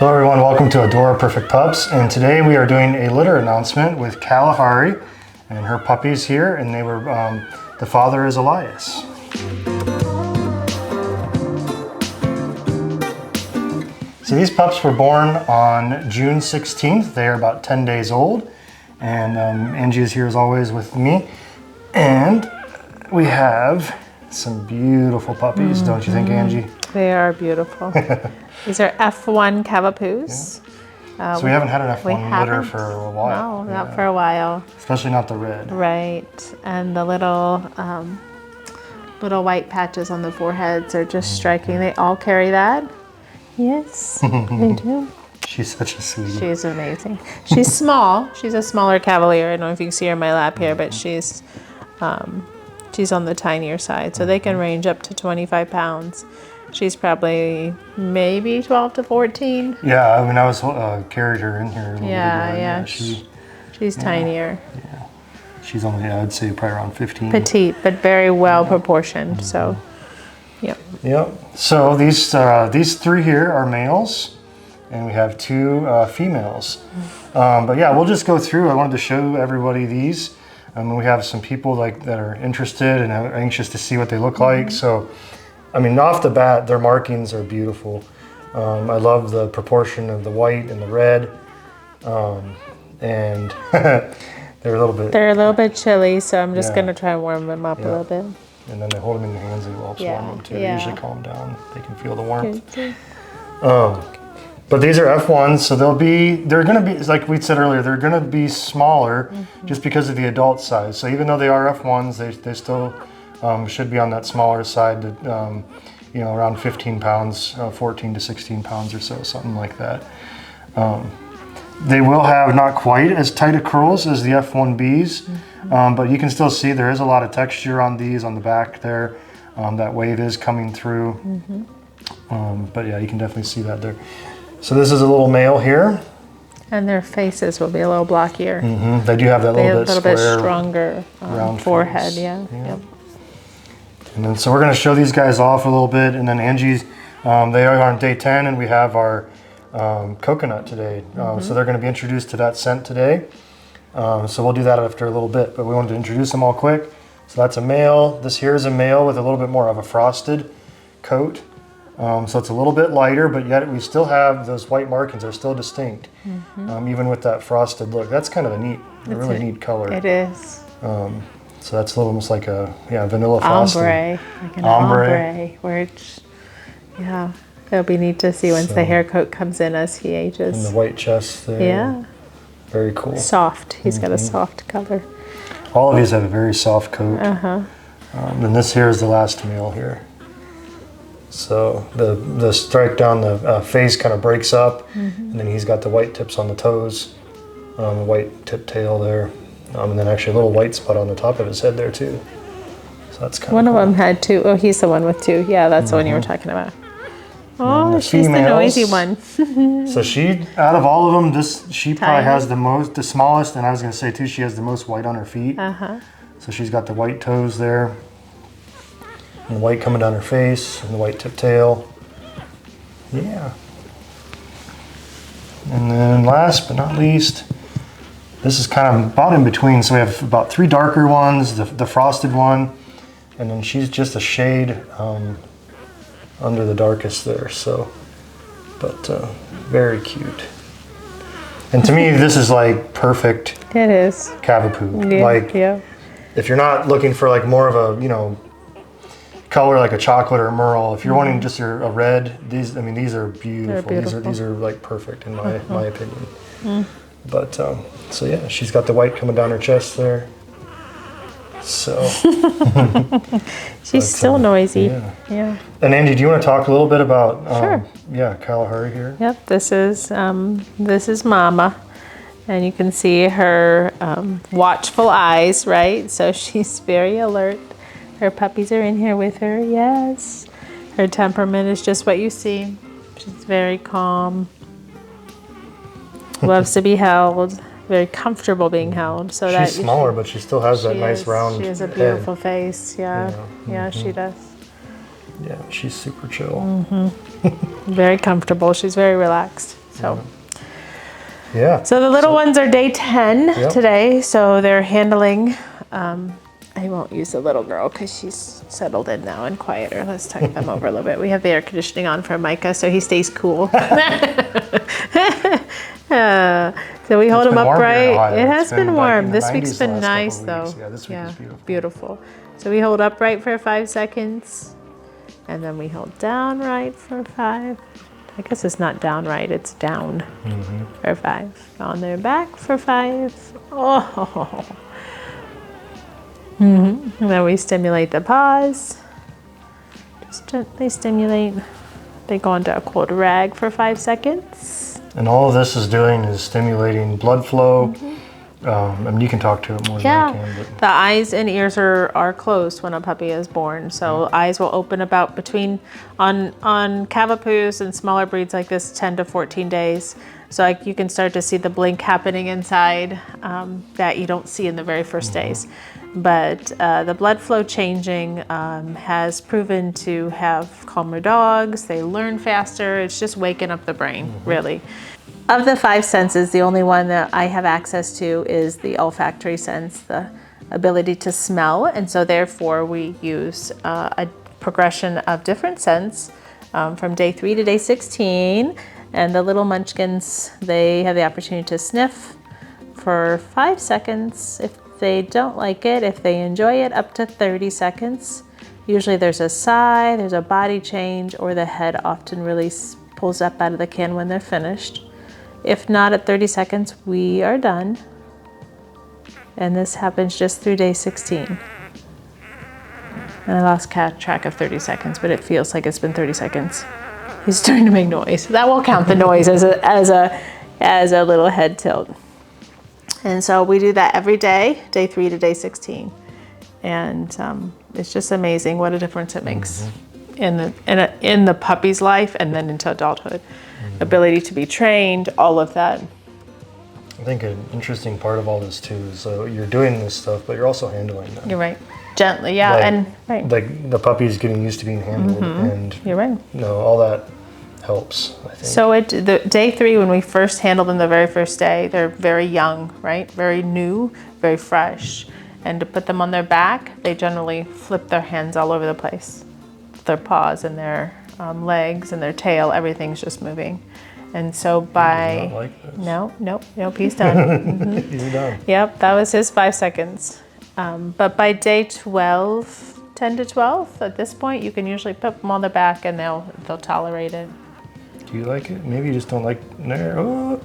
Hello everyone, welcome to Adora Perfect Pups, and today we are doing a litter announcement with Kalahari and her puppies here, and they were, the father is Elias. So these pups were born on June 16th. They are about 10 days old, and Angie is here as always with me, and we have some beautiful puppies, don't you think, Angie? They are beautiful. These are F1 Cavapoos. Yeah. So we haven't had an F1 litter for a while. No, not for a while. Especially not the red. Right, and the little white patches on the foreheads are just striking. They all carry that. Yes, they do. She's such a sweetie. She's amazing. She's small. She's a smaller Cavalier. I don't know if you can see her in my lap here, but she's on the tinier side. So they can range up to 25 pounds. She's probably maybe 12 to 14. Yeah, I mean, I was carried her in here a little bit ago. Yeah. She's tinier. Yeah. She's only, I'd say, probably around 15. Petite, but very well proportioned. So, yep. Yep. So these three here are males, and we have two females. But yeah, we'll just go through. I wanted to show everybody these. We have some people that are interested and are anxious to see what they look like. So, I mean, off the bat, their markings are beautiful. I love the proportion of the white and the red, and they're a little bit chilly. So I'm just gonna try and warm them up a little bit. And then they hold them in your hands and it helps warm them too. They usually calm down. They can feel the warmth. But these are F1s, so they're gonna be, like we said earlier, they're gonna be smaller just because of the adult size. So even though they are F1s, they still should be on that smaller side, around 15 pounds, 14 to 16 pounds or so, something like that. They will have not quite as tight of curls as the F1Bs, but you can still see there is a lot of texture on these on the back there. That wave is coming through. But yeah, you can definitely see that there. So this is a little male here. And their faces will be a little blockier. They do have that little bit stronger round forehead. Yeah. Yep. And then so we're going to show these guys off a little bit, and then Angie's, they are on day 10, and we have our coconut today. So they're going to be introduced to that scent today. So we'll do that after a little bit, but we wanted to introduce them all quick. So that's a male. This here is a male with a little bit more of a frosted coat. So it's a little bit lighter, but yet we still have those white markings are still distinct, even with that frosted look. That's kind of a really neat color. It is. So that's almost like a vanilla frosting. Ombre, like an ombre, where it'll be neat to see once the hair coat comes in as he ages. And the white chest there. Yeah. Very cool. Soft. He's got a soft color. All of these have a very soft coat. And this here is the last male here. So the stripe down the face kind of breaks up, and then he's got the white tips on the toes, white tip tail there. And then actually a little white spot on the top of his head there too. So that's kind of One of them had two. Oh, he's the one with two. Yeah, that's the one you were talking about. Oh, she's the noisy one. So she, out of all of them, she probably has the smallest, and I was going to say too, she has the most white on her feet. So she's got the white toes there, and the white coming down her face, and the white tip tail. Yeah. And then last but not least, this is kind of about in between. So we have about three darker ones, the frosted one, and then she's just a shade under the darkest there. So, but very cute. And to me, this is like perfect. It is. Cavapoo. If you're not looking for like more of a, color like a chocolate or a merle, if you're wanting just a red, these are beautiful. These are like perfect in my opinion. But so yeah, she's got the white coming down her chest there. So she's still noisy. Yeah. And Andy, do you want to talk a little bit about Kalahari here? Yep. This is Mama, and you can see her watchful eyes, right? So she's very alert. Her puppies are in here with her. Yes. Her temperament is just what you see. She's very calm. Loves to be held, very comfortable being held. So she's smaller, but she still has that nice round She has a beautiful face, yeah, she does. Yeah, she's super chill. Very comfortable. She's very relaxed. So. Yeah. So the little ones are day 10 today. So they're handling. I won't use the little girl because she's settled in now and quieter. Let's tuck them over a little bit. We have the air conditioning on for Micah, so he stays cool. So we hold him upright. It has been warm. This week's been nice, though. Yeah, this week is beautiful. Beautiful. So we hold upright for 5 seconds, and then we hold down right for 5. I guess it's not down right, it's down for 5. On their back for 5. Oh. And then we stimulate the paws. Just gently stimulate. They go into a cold rag for 5 seconds. And all of this is doing is stimulating blood flow. I mean, you can talk to it more than I can. But. The eyes and ears are closed when a puppy is born. So eyes will open about between, on Cavapoos and smaller breeds like this, 10 to 14 days. So like you can start to see the blink happening inside that you don't see in the very first days. But the blood flow changing has proven to have calmer dogs. They learn faster. It's just waking up the brain, really. Of the 5 senses, the only one that I have access to is the olfactory sense, the ability to smell. And so therefore we use a progression of different scents from day 3 to day 16. And the little munchkins, they have the opportunity to sniff for 5 seconds. If they don't like it, if they enjoy it, up to 30 seconds. Usually there's a sigh, there's a body change, or the head often really pulls up out of the can when they're finished. If not at 30 seconds, we are done. And this happens just through day 16. And I lost track of 30 seconds, but it feels like it's been 30 seconds. He's starting to make noise. That will count the noise as a little head tilt. And so we do that every day, day 3 to day 16. And it's just amazing what a difference it makes in the puppy's life and then into adulthood. Ability to be trained, all of that. I think an interesting part of all this too is so you're doing this stuff, but you're also handling them. You're right. Gently, yeah. Like the puppy's getting used to being handled, and you're right. All that helps, I think. So the day 3, when we first handle them the very first day, they're very young, right? Very new, very fresh. And to put them on their back, they generally flip their hands all over the place. Their paws and their legs and their tail, everything's just moving. And so by... Not like this. Nope, he's done. He's done. Yep, that was his 5 seconds. But by day 12, 10 to 12, at this point, you can usually put them on their back and they'll tolerate it. Do you like it? Maybe you just don't like... Nope.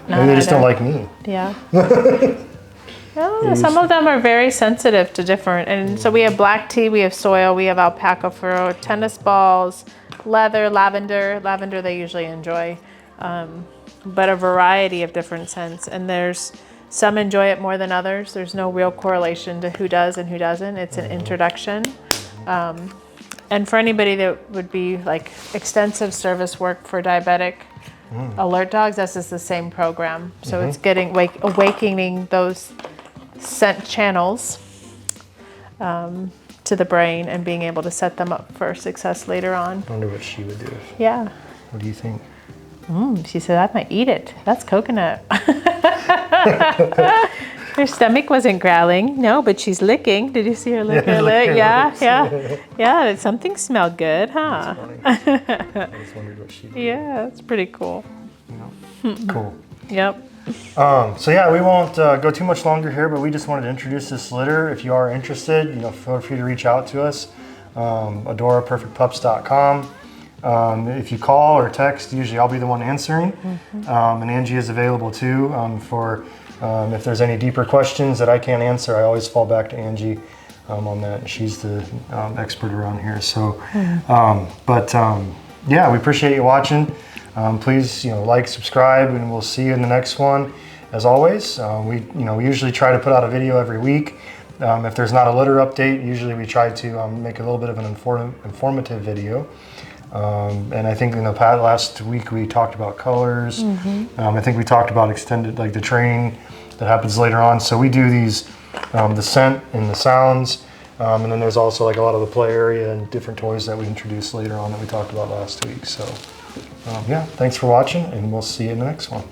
Maybe they just don't like me. Yeah. Some of them are very sensitive to different, and so we have black tea, we have soil, we have alpaca fur, tennis balls, leather, lavender they usually enjoy, but a variety of different scents. And there's some enjoy it more than others. There's no real correlation to who does and who doesn't. It's an introduction. And for anybody that would be like extensive service work for diabetic alert dogs, this is the same program. So it's getting awakening those scent channels to the brain and being able to set them up for success later on. I wonder what she would do. Yeah. What do you think? She said, I might eat it. That's coconut. Her stomach wasn't growling. No, but she's licking. Did you see her lick her lip? Yeah. Something smelled good, huh? That's funny. I just wondered what she did. Yeah, that's pretty cool. Cool. Yep. So yeah, we won't go too much longer here, but we just wanted to introduce this litter. If you are interested, feel free to reach out to us. AdoraPerfectPups.com. If you call or text, usually I'll be the one answering. And Angie is available too for if there's any deeper questions that I can't answer. I always fall back to Angie on that. She's the expert around here. So, yeah, we appreciate you watching. Please, like, subscribe, and we'll see you in the next one. As always, we usually try to put out a video every week. If there's not a litter update, usually we try to make a little bit of an informative video. And I think in the last week we talked about colors. I think we talked about extended, like the training that happens later on. So we do these, the scent and the sounds. And then there's also like a lot of the play area and different toys that we introduced later on that we talked about last week. So Yeah, thanks for watching, and we'll see you in the next one.